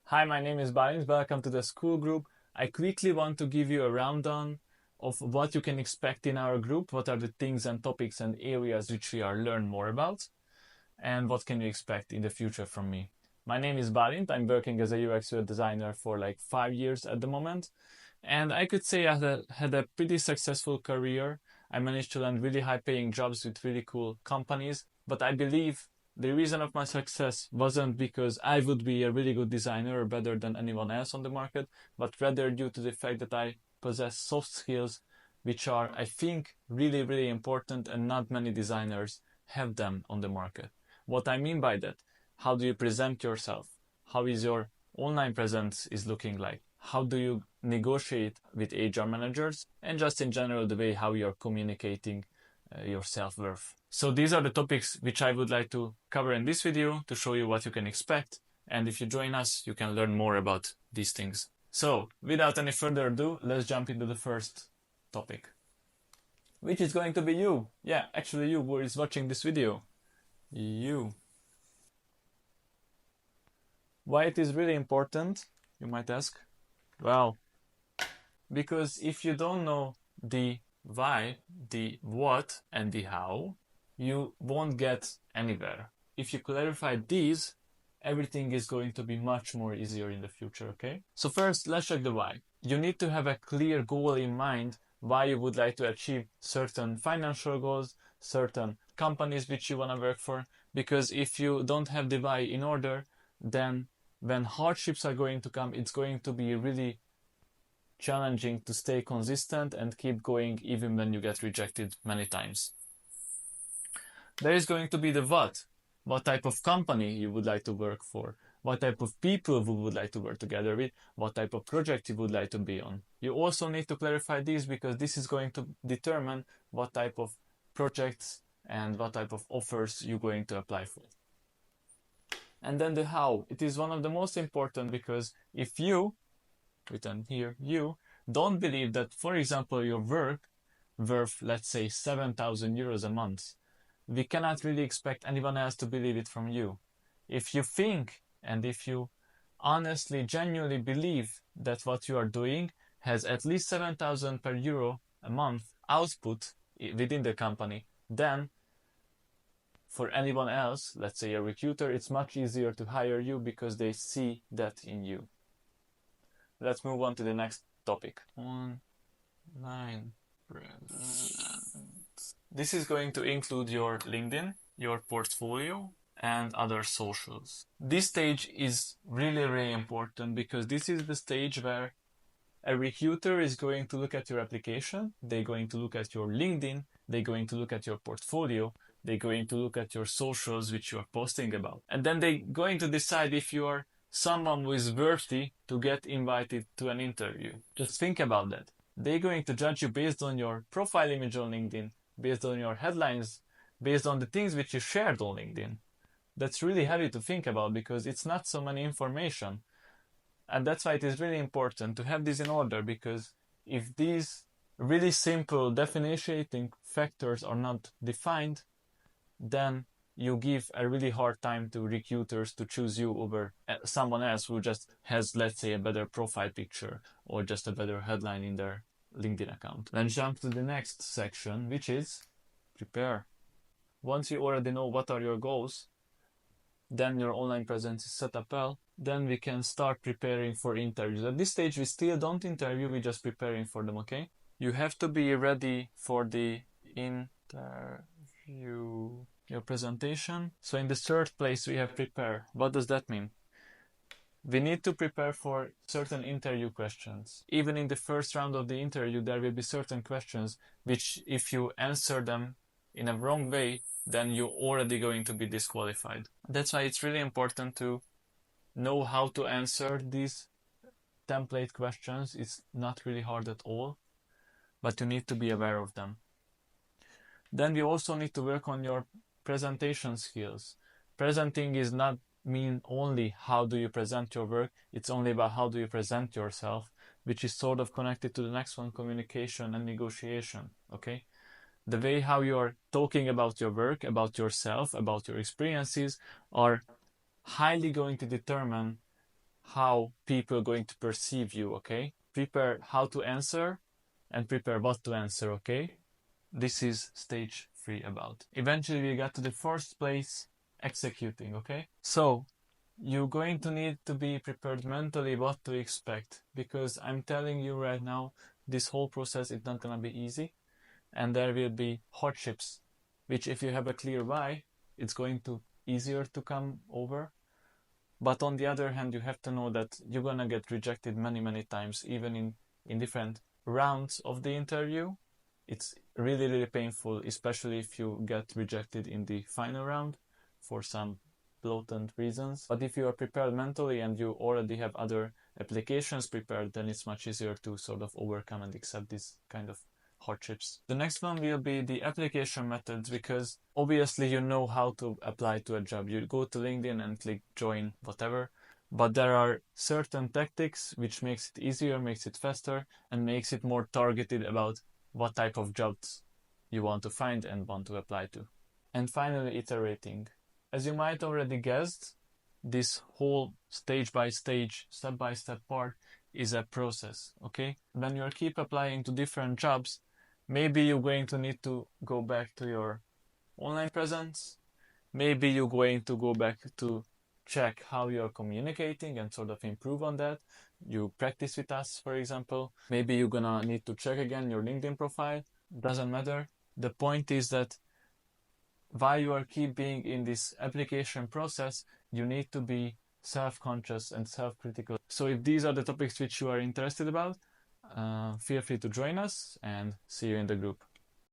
Hi, my name is Balint. Welcome to the school group. I quickly want to give you a rundown of what you can expect in our group, what are the things and topics and areas which we are learn more about, and what can you expect in the future from me. My name is Balint. I'm working as a UX designer for like 5 years at the moment, and I could say I had a pretty successful career. I managed to land really high paying jobs with really cool companies, but I believe the reason of my success wasn't because I would be a really good designer or better than anyone else on the market, but rather due to the fact that I possess soft skills, which are, I think, really, really important, and not many designers have them on the market. What I mean by that, how do you present yourself? How is your online presence is looking like? How do you negotiate with HR managers? And just in general, the way how you're communicating your self-worth. So these are the topics which I would like to cover in this video to show you what you can expect. And if you join us, you can learn more about these things. So without any further ado, let's jump into the first topic, which is going to be you. Yeah, actually you who is watching this video. You. Why it is really important, you might ask? Well, because if you don't know the why, the what, and the how, you won't get anywhere. If you clarify these, everything is going to be much more easier in the future, okay? So first, let's check the why. You need to have a clear goal in mind why you would like to achieve certain financial goals, certain companies which you want to work for, because if you don't have the why in order, then when hardships are going to come, it's going to be really challenging to stay consistent and keep going even when you get rejected many times. There is going to be the what type of company you would like to work for, what type of people you would like to work together with, what type of project you would like to be on. You also need to clarify these because this is going to determine what type of projects and what type of offers you're going to apply for. And then the how. It is one of the most important because if you, written here, you don't believe that, for example, your work worth, let's say, 7,000 euros a month, we cannot really expect anyone else to believe it from you. If you think and if you honestly, genuinely believe that what you are doing has at least 7,000 per euro a month output within the company, then for anyone else, let's say a recruiter, it's much easier to hire you because they see that in you. Let's move on to the next topic. Online presence. This is going to include your LinkedIn, your portfolio, and other socials. This stage is really, really important because this is the stage where a recruiter is going to look at your application, they're going to look at your LinkedIn, they're going to look at your portfolio, they're going to look at your socials which you are posting about. And then they're going to decide if you are someone who is worthy to get invited to an interview. Just think about that. They're going to judge you based on your profile image on LinkedIn, based on your headlines, based on the things which you shared on LinkedIn. That's really heavy to think about because it's not so many information. And that's why it is really important to have this in order, because if these really simple differentiating factors are not defined, then you give a really hard time to recruiters to choose you over someone else who just has, let's say, a better profile picture or just a better headline in their LinkedIn account. Then jump to the next section, which is prepare. Once you already know what are your goals, then your online presence is set up well, then we can start preparing for interviews. At this stage, we still don't interview, we're just preparing for them, okay? You have to be ready for the interview, your presentation. So in the third place, we have prepare. What does that mean? We need to prepare for certain interview questions. Even in the first round of the interview, there will be certain questions which, if you answer them in a wrong way, then you're already going to be disqualified. That's why it's really important to know how to answer these template questions. It's not really hard at all, but you need to be aware of them. Then we also need to work on your presentation skills. Presenting is not mean only how do you present your work, it's only about how do you present yourself, which is sort of connected to the next one, communication and negotiation, okay? The way how you're talking about your work, about yourself, about your experiences are highly going to determine how people are going to perceive you, okay? Prepare how to answer and prepare what to answer, okay? This is stage 3 about. Eventually we got to the first place, executing, okay? So you're going to need to be prepared mentally what to expect, because I'm telling you right now, this whole process is not gonna be easy, and there will be hardships, which if you have a clear why, it's going to easier to come over. But on the other hand, you have to know that you're gonna get rejected many times, even in different rounds of the interview. It's really painful, especially if you get rejected in the final round for some blatant reasons. But if you are prepared mentally and you already have other applications prepared, then it's much easier to sort of overcome and accept this kind of hardships. The next one will be the application methods, because obviously you know how to apply to a job. You go to LinkedIn and click join, whatever. But there are certain tactics which makes it easier, makes it faster, and makes it more targeted about what type of jobs you want to find and want to apply to. And finally, iterating. As you might already guessed, this whole stage by stage, step by step part is a process, okay? When you keep applying to different jobs, maybe you're going to need to go back to your online presence. Maybe you're going to go back to check how you're communicating and sort of improve on that. You practice with us, for example. Maybe you're gonna need to check again your LinkedIn profile. Doesn't matter. The point is that while you are keep being in this application process, you need to be self-conscious and self-critical. So if these are the topics which you are interested about, feel free to join us and see you in the group.